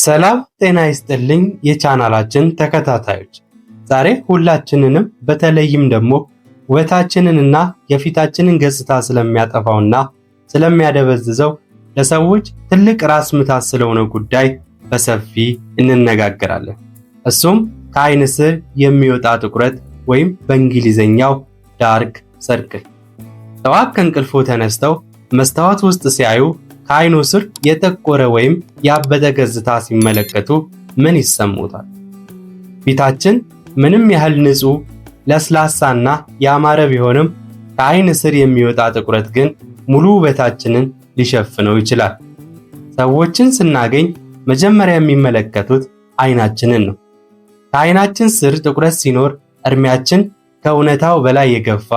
ሰላም ጤና ይስጥልኝ የቻናላችን ተከታታዮች፣ ዛሬ ሁላችንንም በተለይም ደግሞ ውበታችንንና የፊታችንን ገጽታ ስለሚያጠፋውና ስለሚያደበዝዘው ለሰዎች ትልቅ ራስ ምታት ስለሆነ ጉዳይ በሰፊ እንነጋገራለን። እሱም ከዓይን ስር የሚወጣ ጥቁረት ወይም በእንግሊዘኛው ዳርክ ሰርክል። ጠዋት ከእንቅልፎ ተነስተው መስታወት ውስጥ ሲያዩ ከዓይኑ ስር የጠቆረ ወይም ያበጠ ገጽታ ሲመለከቱ ምን ይሰሙታል? ፊታችን ምንም ያህል ንጹህ፣ ለስላሳና ያማረ ቢሆንም ከዓይን ስር የሚወጣ ጥቁረት ግን ሙሉ ውበታችንን ሊሸፍነው ይችላል። ሰዎችን ስናገኝ መጀመሪያ የሚመለከቱት ዓይናችንን ነው። ከዓይናችን ስር ጥቁረት ሲኖር እድሜያችን ከእውነታው በላይ የገፋ፣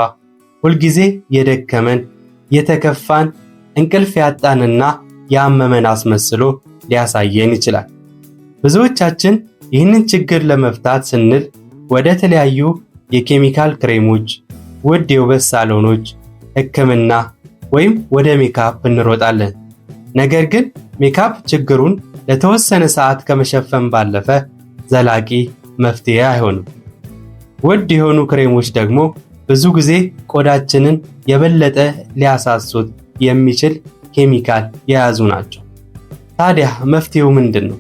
ሁልጊዜ የደከመን፣ የተከፋን፣ እንቅልፍ ያጣንና ያመመን አስመስሎ ሊያሳየን ይችላል። ብዙዎቻችን ይህንን ችግር ለመፍታት ስንል ወደ ተለያዩ የኬሚካል ክሬሞች፣ ውድ የውበት ሳሎኖች፣ ሕክምና ወይም ወደ ሜካፕ እንሮጣለን። ነገር ግን ሜካፕ ችግሩን ለተወሰነ ሰዓት ከመሸፈን ባለፈ ዘላቂ መፍትሄ አይሆንም። ውድ የሆኑ ክሬሞች ደግሞ ብዙ ጊዜ ቆዳችንን የበለጠ ሊያሳሱት የሚችል ኬሚካል የያዙ ናቸው። ታዲያ መፍትሄው ምንድን ነው?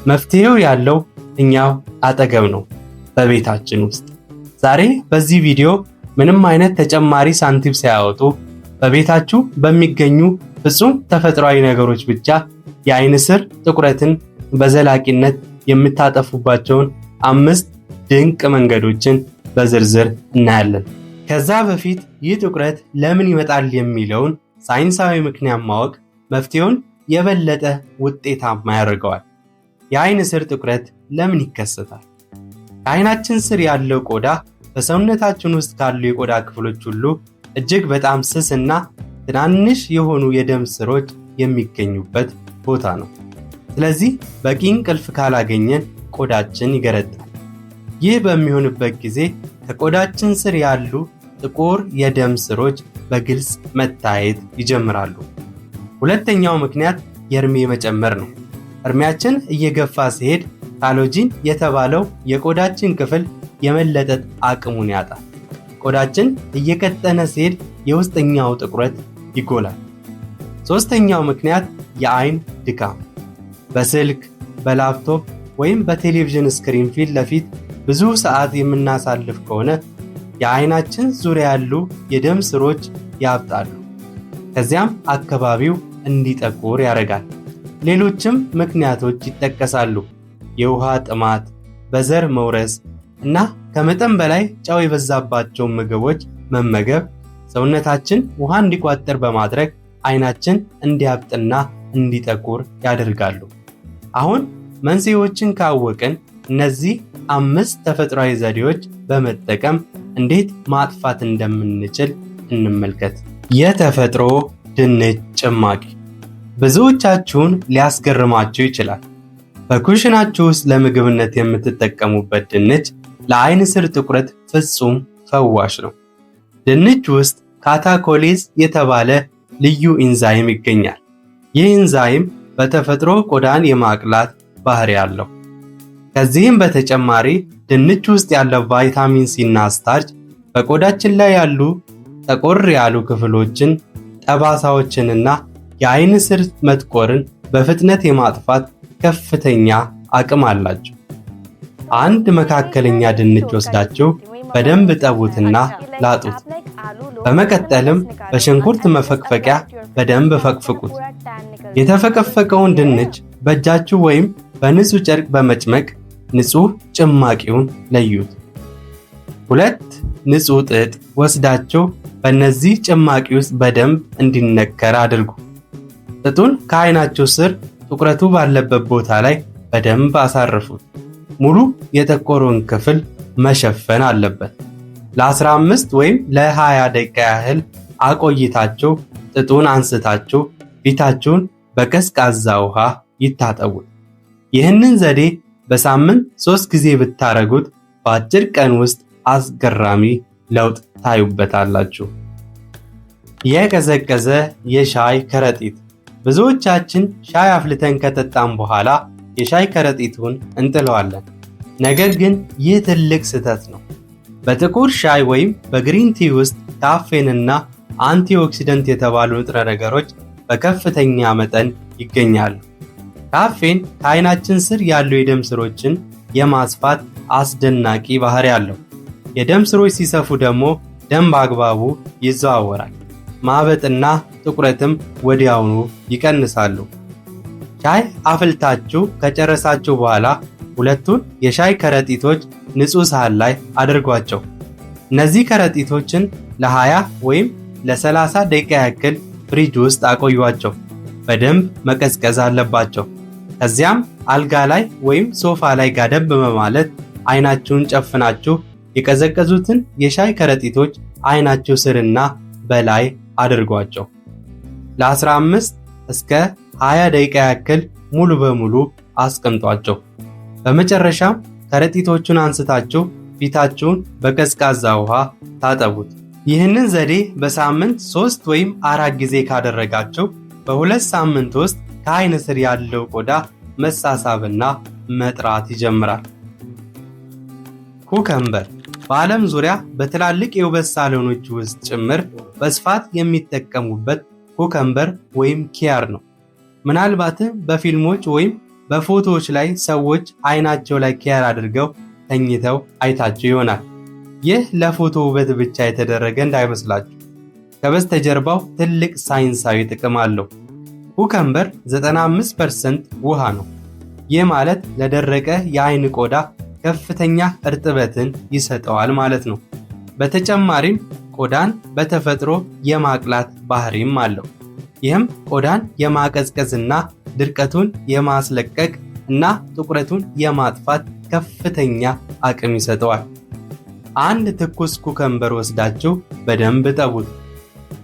መፍትሄው ያለው እኛው አጠገብ ነው፣ በቤታችን ውስጥ። ዛሬ በዚህ ቪዲዮ ምንም አይነት ተጨማሪ ሳንቲም ሳያወጡ በቤታችሁ በሚገኙ ፍጹም ተፈጥሯዊ ነገሮች ብቻ የዓይን ስር ጥቁረትን በዘላቂነት የምታጠፉባቸውን 5 ድንቅ መንገዶችን በዝርዝር እናያለን። ከዛ በፊት ይህ ጥቁረት ለምን ይመጣል የሚለውን ሳይንሳዊ ምክንያት ማወቅ መፍትሄውን የበለጠ ውጤታማ ያደርገዋል። የዓይን ስር ጥቁረት ለምን ይከሰታል? ከዓይናችን ስር ያለው ቆዳ በሰውነታችን ውስጥ ካሉ የቆዳ ክፍሎች ሁሉ እጅግ በጣም ስስና ትናንሽ የሆኑ የደም ስሮች የሚገኙበት ቦታ ነው። ስለዚህ በቂ እንቅልፍ ካላገኘን ቆዳችን ይገረጣል። ይህ በሚሆንበት ጊዜ ከቆዳችን ስር ያሉ ጥቁር የደም ስሮች በግልጽ መታየት ይጀምራሉ። ሁለተኛው ምክንያት የእድሜ መጨመር ነው። እድሜያችን እየገፋ ሲሄድ ኮላጅን የተባለው የቆዳችን ክፍል የመለጠጥ አቅሙን ያጣል። ቆዳችን እየቀጠነ ሲሄድ የውስጠኛው ጥቁረት ይጎላል። ሶስተኛው ምክንያት የዓይን ድካም። በስልክ፣ በላፕቶፕ ወይም በቴሌቪዥን ስክሪን ፊት ለፊት ብዙ ሰዓት የምናሳልፍ ከሆነ የዓይናችን ዙሪያ ያሉ የደም ስሮች ያብጣሉ። ከዚያም አካባቢው እንዲጠቁር ያደርጋል። ሌሎችም ምክንያቶች ይጠቀሳሉ። የውሃ ጥማት፣ በዘር መውረስ እና ከመጠን በላይ ጨው የበዛባቸው ምግቦች መመገብ ሰውነታችን ውሃ እንዲቋጠር በማድረግ ዓይናችን እንዲያብጥና እንዲጠቁር ያደርጋሉ። አሁን መንስኤዎችን ካወቅን እነዚህ 5 ተፈጥሯዊ ዘዴዎች በመጠቀም እንዴት ማጥፋት እንደምንችል እንመልከት። የተፈጥሮ ድንች ጭማቂ ብዙዎቻችሁን ሊያስገርማችሁ ይችላል። በኩሽናችሁ ውስጥ ለምግብነት የምትጠቀሙበት ድንች ለዓይን ስር ጥቁረት ፍጹም ፈዋሽ ነው። ድንች ውስጥ ካታኮሌዝ የተባለ ልዩ ኢንዛይም ይገኛል። ይህ ኢንዛይም በተፈጥሮ ቆዳን የማቅላት ባህሪ አለው። ከዚህም በተጨማሪ ድንች ውስጥ ያለው ቫይታሚን ሲ እና ስታርች በቆዳችን ላይ ያሉ ጠቆር ያሉ ክፍሎችን፣ ጠባሳዎችንና የዓይን ስር መጥቆርን በፍጥነት የማጥፋት ከፍተኛ አቅም አላቸው። አንድ መካከለኛ ድንች ወስዳችሁ በደንብ ጠቡትና ላጡት። በመቀጠልም በሽንኩርት መፈቅፈቂያ በደንብ ፈቅፍቁት። የተፈቀፈቀውን ድንች በእጃችሁ ወይም በንጹህ ጨርቅ በመጭመቅ ንጹህ ጭማቂውን ለዩት። 2 ንጹህ ጥጥ ወስዳችሁ በእነዚህ ጭማቂ ውስጥ በደንብ እንዲነከር አድርጉ። ጥጡን ከዓይናችሁ ስር ጥቁረቱ ባለበት ቦታ ላይ በደንብ አሳርፉት። ሙሉ የጠቆረውን ክፍል መሸፈን አለበት። ለ15 ወይም ለ20 ደቂቃ ያህል አቆይታችሁ ጥጡን አንስታችሁ ፊታችሁን በቀዝቃዛ ውሃ ይታጠቡት። ይህንን ዘዴ በሳምንት 3 ጊዜ ብታረጉት በአጭር ቀን ውስጥ አስገራሚ ለውጥ ታዩበታላችሁ። የቀዘቀዘ የሻይ ከረጢት ብዙዎቻችን ሻይ አፍልተን ከጠጣን በኋላ የሻይ ከረጢቱን እንጥለዋለን። ነገር ግን ይህ ትልቅ ስህተት ነው። በጥቁር ሻይ ወይም በግሪን ቲ ውስጥ ካፌንና አንቲኦክሲደንት የተባሉ ንጥረ ነገሮች በከፍተኛ መጠን ይገኛሉ። ካፌን ከዓይናችን ስር ያሉ የደም ስሮችን የማስፋት አስደናቂ ባህሪ አለው። የደም ስሮች ሲሰፉ ደግሞ ደም በአግባቡ ይዘዋወራል። ማበጥና ጥቁረትም ወዲያውኑ ይቀንሳሉ። ሻይ አፍልታችሁ ከጨረሳችሁ በኋላ ሁለቱን የሻይ ከረጢቶች ንጹህ ሳህን ላይ አድርጓቸው። እነዚህ ከረጢቶችን ለ20 ወይም ለ30 ደቂቃ ያክል ፍሪጅ ውስጥ አቆዩአቸው። በደንብ መቀዝቀዝ አለባቸው። ከዚያም አልጋ ላይ ወይም ሶፋ ላይ ጋደም በማለት አይናችሁን ጨፍናችሁ የቀዘቀዙትን የሻይ ከረጢቶች አይናችሁ ስርና በላይ አድርጓቸው። ለ15 እስከ 20 ደቂቃ ያክል ሙሉ በሙሉ አስቀምጧቸው። በመጨረሻም ከረጢቶቹን አንስታችሁ ፊታችሁን በቀዝቃዛ ውሃ ታጠቡት። ይህንን ዘዴ በሳምንት 3 ወይም 4 ጊዜ ካደረጋችሁ በ2 ሳምንት ውስጥ ከዓይን ስር ያለው ቆዳ መሳሳብና መጥራት ይጀምራል። ኩከምበር በዓለም ዙሪያ በትላልቅ የውበት ሳሎኖች ውስጥ ጭምር በስፋት የሚጠቀሙበት ኩከምበር ወይም ኪያር ነው። ምናልባትም በፊልሞች ወይም በፎቶዎች ላይ ሰዎች አይናቸው ላይ ኪያር አድርገው ተኝተው አይታችሁ ይሆናል። ይህ ለፎቶ ውበት ብቻ የተደረገ እንዳይመስላችሁ፣ ከበስተጀርባው ትልቅ ሳይንሳዊ ጥቅም አለው። ኩከምበር 95% ውሃ ነው። ይህ ማለት ለደረቀ የአይን ቆዳ ከፍተኛ እርጥበትን ይሰጠዋል ማለት ነው። በተጨማሪም ቆዳን በተፈጥሮ የማቅላት ባህሪም አለው። ይህም ቆዳን የማቀዝቀዝና ድርቀቱን የማስለቀቅ እና ጥቁረቱን የማጥፋት ከፍተኛ አቅም ይሰጠዋል። አንድ ትኩስ ኩከምበር ወስዳችሁ በደንብ ጠቡት።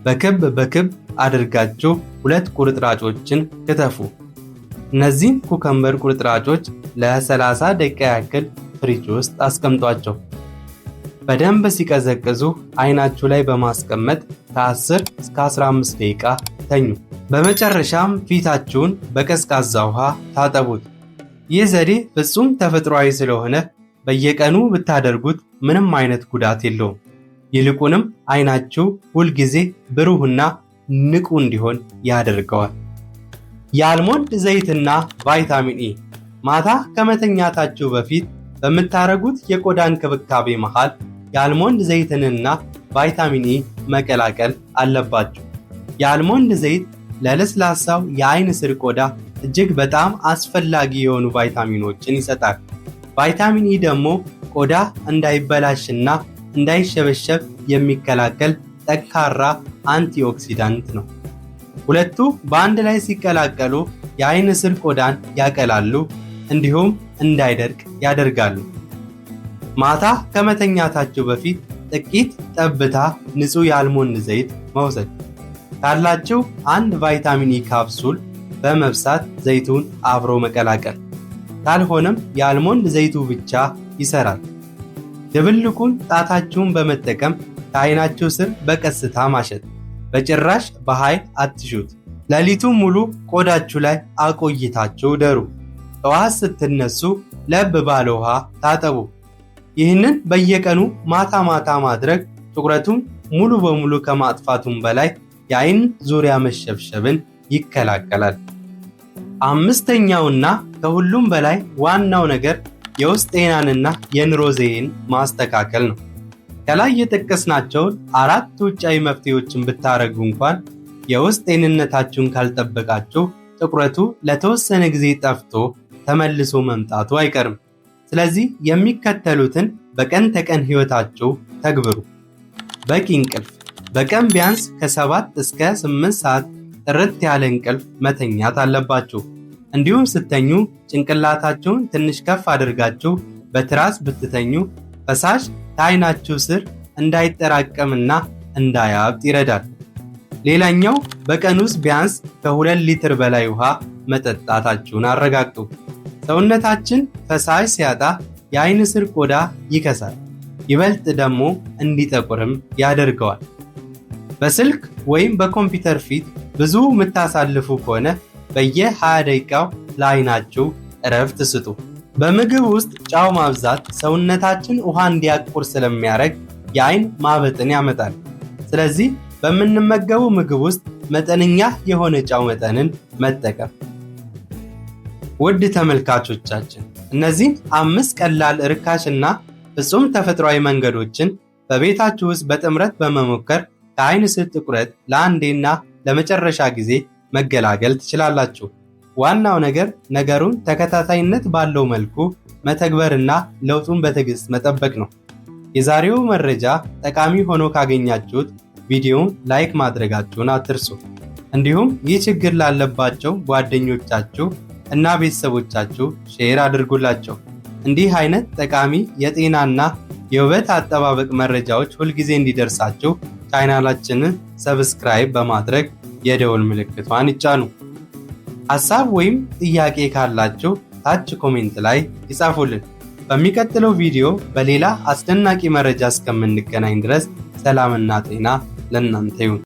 በክብ በክብ አድርጋችሁ 2 ቁርጥራጮችን ክትፉ። እነዚህን ኩከምበር ቁርጥራጮች ለ30 ደቂቃ ያክል ፍሪጅ ውስጥ አስቀምጧቸው። በደንብ ሲቀዘቅዙ አይናችሁ ላይ በማስቀመጥ ከ10 እስከ 15 ደቂቃ ተኙ። በመጨረሻም ፊታችሁን በቀዝቃዛ ውሃ ታጠቡት። ይህ ዘዴ ፍጹም ተፈጥሯዊ ስለሆነ በየቀኑ ብታደርጉት ምንም አይነት ጉዳት የለውም። ይልቁንም አይናችሁ ሁልጊዜ ብሩህና ንቁ እንዲሆን ያደርገዋል። የአልሞንድ ዘይትና ቫይታሚን ኢ ማታ ከመተኛታችሁ በፊት በምታረጉት የቆዳ እንክብካቤ መሃል የአልሞንድ ዘይትንና ቫይታሚን ኢ መቀላቀል አለባችሁ። የአልሞንድ ዘይት ለለስላሳው የአይን ስር ቆዳ እጅግ በጣም አስፈላጊ የሆኑ ቫይታሚኖችን ይሰጣል። ቫይታሚን ኢ ደግሞ ቆዳ እንዳይበላሽና እንዳይሸበሸብ የሚከላከል ጠንካራ አንቲኦክሲዳንት ነው። ሁለቱ በአንድ ላይ ሲቀላቀሉ የአይን ስር ቆዳን ያቀላሉ፣ እንዲሁም እንዳይደርቅ ያደርጋሉ። ማታ ከመተኛታችሁ በፊት ጥቂት ጠብታ ንጹህ የአልሞንድ ዘይት መውሰድ። ካላችሁ አንድ ቫይታሚን ኢ ካፕሱል በመብሳት ዘይቱን አብሮ መቀላቀል። ካልሆነም የአልሞንድ ዘይቱ ብቻ ይሰራል። ድብልቁን ጣታችሁን በመጠቀም ከአይናችሁ ስር በቀስታ ማሸት። በጭራሽ በኃይል አትሹት። ሌሊቱን ሙሉ ቆዳችሁ ላይ አቆይታችሁ ደሩ። ጠዋት ስትነሱ ለብ ባለ ውሃ ታጠቡ። ይህንን በየቀኑ ማታ ማታ ማድረግ ጥቁረቱን ሙሉ በሙሉ ከማጥፋቱም በላይ የአይን ዙሪያ መሸብሸብን ይከላከላል። አምስተኛውና ከሁሉም በላይ ዋናው ነገር የውስጥ ጤናንና የኑሮ ዘይቤን ማስተካከል ነው። ከላይ የጠቀስናቸውን 4 ውጫዊ መፍትሄዎችን ብታረጉ እንኳን የውስጥ ጤንነታችሁን ካልጠበቃችሁ ጥቁረቱ ለተወሰነ ጊዜ ጠፍቶ ተመልሶ መምጣቱ አይቀርም። ስለዚህ የሚከተሉትን በቀን ተቀን ህይወታችሁ ተግብሩ። በቂ እንቅልፍ። በቀን ቢያንስ ከ7 እስከ 8 ሰዓት ጥርት ያለ እንቅልፍ መተኛት አለባችሁ። እንዲሁም ስተኙ ጭንቅላታችሁን ትንሽ ከፍ አድርጋችሁ በትራስ ብትተኙ ፈሳሽ ከአይናችሁ ስር እንዳይጠራቀምና እንዳያብጥ ይረዳል። ሌላኛው በቀን ውስጥ ቢያንስ ከ2 ሊትር በላይ ውሃ መጠጣታችሁን አረጋግጡ። ሰውነታችን ፈሳሽ ሲያጣ የአይን ስር ቆዳ ይከሳል፣ ይበልጥ ደግሞ እንዲጠቁርም ያደርገዋል። በስልክ ወይም በኮምፒውተር ፊት ብዙ የምታሳልፉ ከሆነ በየ20 ደቂቃው ለአይናችሁ እረፍት ስጡ። በምግብ ውስጥ ጨው ማብዛት ሰውነታችን ውሃ እንዲያቆር ስለሚያደርግ የአይን ማበጥን ያመጣል። ስለዚህ በምንመገበው ምግብ ውስጥ መጠነኛ የሆነ ጨው መጠንን መጠቀም። ውድ ተመልካቾቻችን እነዚህን 5 ቀላል ርካሽና ፍጹም ተፈጥሯዊ መንገዶችን በቤታችሁ ውስጥ በጥምረት በመሞከር ከአይን ስር ጥቁረት ለአንዴና ለመጨረሻ ጊዜ መገላገል ትችላላችሁ። ዋናው ነገር ነገሩን ተከታታይነት ባለው መልኩ መተግበርና ለውጡን በትዕግስት መጠበቅ ነው። የዛሬው መረጃ ጠቃሚ ሆኖ ካገኛችሁት ቪዲዮውን ላይክ ማድረጋችሁን አትርሱ። እንዲሁም ይህ ችግር ላለባቸው ጓደኞቻችሁ እና ቤተሰቦቻችሁ ሼር አድርጉላቸው። እንዲህ አይነት ጠቃሚ የጤናና የውበት አጠባበቅ መረጃዎች ሁልጊዜ እንዲደርሳችሁ ቻናላችንን ሰብስክራይብ በማድረግ የደወል ምልክቷን ይጫኑ። ሐሳብ ወይም ጥያቄ ካላችሁ ታች ኮሜንት ላይ ይጻፉልን። በሚቀጥለው ቪዲዮ በሌላ አስደናቂ መረጃ እስከምንገናኝ ድረስ ሰላምና ጤና ለእናንተ ይሁን።